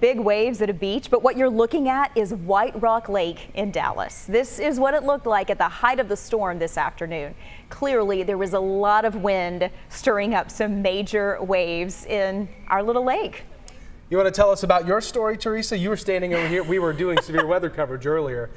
Big waves at a beach, but what you're looking at is White Rock Lake in Dallas. This is what it looked like at the height of the storm this afternoon. Clearly, there was a lot of wind stirring up some major waves in our little lake. You want to tell us about your story, Teresa? You were standing over here. We were doing severe weather coverage earlier.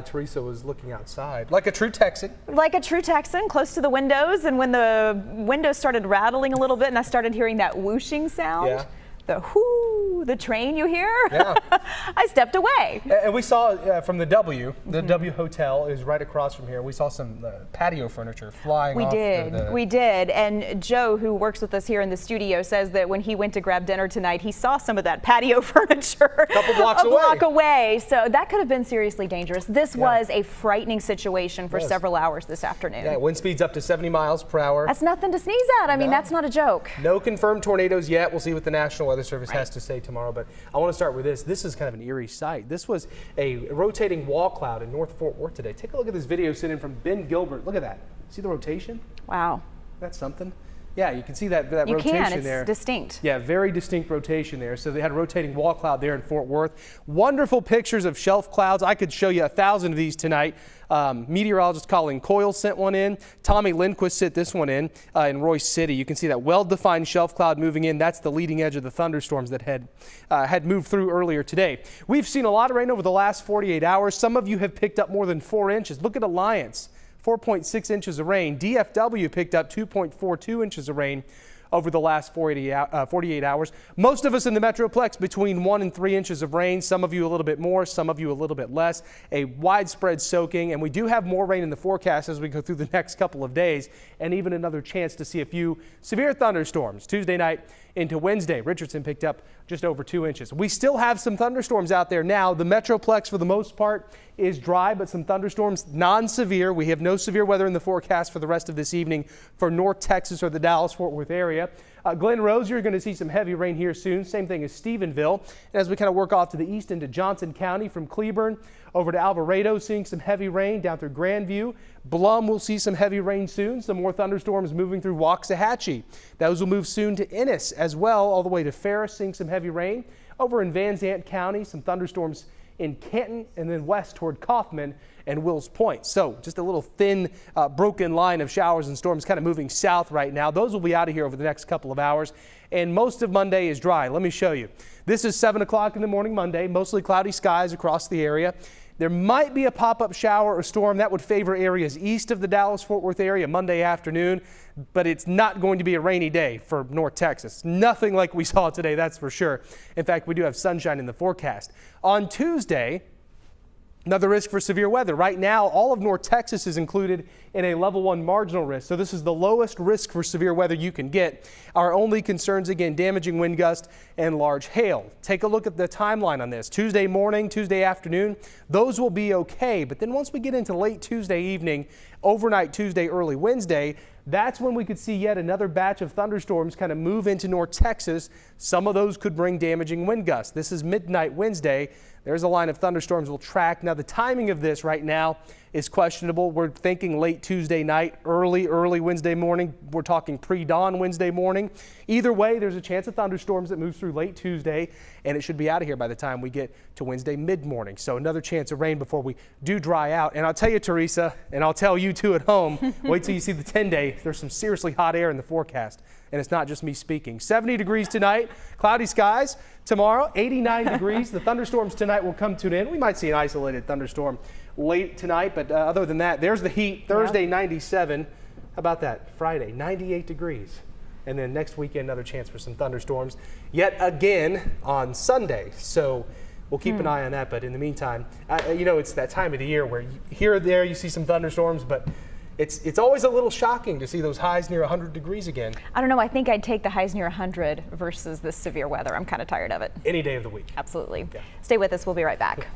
Teresa was looking outside like a true Texan. Like a true Texan, close to the windows. And when the windows started rattling a little bit and I started hearing that whooshing sound, the whoo, the train you hear, I stepped away. And we saw from the W, the W Hotel is right across from here. We saw some patio furniture flying off. We did. And Joe, who works with us here in the studio, says that when he went to grab dinner tonight, he saw some of that patio furniture a couple blocks a block away. So that could have been seriously dangerous. This was a frightening situation for several hours this afternoon. Yeah, wind speeds up to 70 miles per hour. That's nothing to sneeze at. I mean, that's not a joke. No confirmed tornadoes yet. We'll see what the National Weather Service has to say tomorrow, but I want to start with this. This is kind of an eerie sight. This was a rotating wall cloud in North Fort Worth today. Take a look at this video sent in from Ben Gilbert. Look at that. See the rotation? Wow. That's something. Yeah, you can see that rotation there. It's distinct. Yeah, very distinct rotation there. So they had a rotating wall cloud there in Fort Worth. Wonderful pictures of shelf clouds. I could show you 1,000 of these tonight. Meteorologist Colin Coyle sent one in. Tommy Lindquist sent this one in Royce City. You can see that well-defined shelf cloud moving in. That's the leading edge of the thunderstorms that had moved through earlier today. We've seen a lot of rain over the last 48 hours. Some of you have picked up more than 4 inches. Look at Alliance. 4.6 inches of rain. DFW picked up 2.42 inches of rain over the last 48 hours. Most of us in the Metroplex between 1 and 3 inches of rain. Some of you a little bit more, some of you a little bit less. A widespread soaking, and we do have more rain in the forecast as we go through the next couple of days, and even another chance to see a few severe thunderstorms Tuesday night into Wednesday. Richardson picked up just over 2 inches. We still have some thunderstorms out there now. The Metroplex, for the most part, is dry, but some thunderstorms, non-severe. We have no severe weather in the forecast for the rest of this evening for North Texas or the Dallas-Fort Worth area. Glen Rose, you're going to see some heavy rain here soon. Same thing as Stephenville. And as we kind of work off to the east into Johnson County from Cleburne over to Alvarado, seeing some heavy rain down through Grandview. Blum will see some heavy rain soon. Some more thunderstorms moving through Waxahachie. Those will move soon to Ennis as well, all the way to Ferris, seeing some heavy rain. Over in Van Zant County, some thunderstorms in Canton and then west toward Kaufman and Wills Point. So just a little thin, broken line of showers and storms kind of moving south right now. Those will be out of here over the next couple of hours. And most of Monday is dry. Let me show you. This is 7 o'clock in the morning Monday, mostly cloudy skies across the area. There might be a pop-up shower or storm that would favor areas east of the Dallas-Fort Worth area Monday afternoon, but it's not going to be a rainy day for North Texas. Nothing like we saw today, that's for sure. In fact, we do have sunshine in the forecast. On Tuesday, another risk for severe weather. Right now, all of North Texas is included in a level 1 marginal risk. So this is the lowest risk for severe weather you can get. Our only concerns, again, damaging wind gusts and large hail. Take a look at the timeline on this. Tuesday morning, Tuesday afternoon, those will be okay. But then once we get into late Tuesday evening, overnight Tuesday, early Wednesday, that's when we could see yet another batch of thunderstorms kind of move into North Texas. Some of those could bring damaging wind gusts. This is midnight Wednesday. There's a line of thunderstorms we'll track. Now, the timing of this right now is questionable. We're thinking late Tuesday night, early Wednesday morning. We're talking pre-dawn Wednesday morning. Either way, there's a chance of thunderstorms that move through late Tuesday, and it should be out of here by the time we get to Wednesday mid-morning. So another chance of rain before we do dry out. And I'll tell you, Teresa, and I'll tell you too at home, wait till you see the 10-day. There's some seriously hot air in the forecast, and it's not just me speaking. 70 degrees tonight, cloudy skies. Tomorrow, 89 degrees. The thunderstorms tonight will come to an end. We might see an isolated thunderstorm late tonight, but other than that, there's the heat. Thursday, 97. How about that? Friday, 98 degrees. And then next weekend, another chance for some thunderstorms yet again on Sunday. So we'll keep an eye on that. But in the meantime, you know, it's that time of the year where here or there you see some thunderstorms, but it's always a little shocking to see those highs near 100 degrees again. I don't know. I think I'd take the highs near 100 versus this severe weather. I'm kind of tired of it. Any day of the week. Absolutely. Yeah. Stay with us. We'll be right back.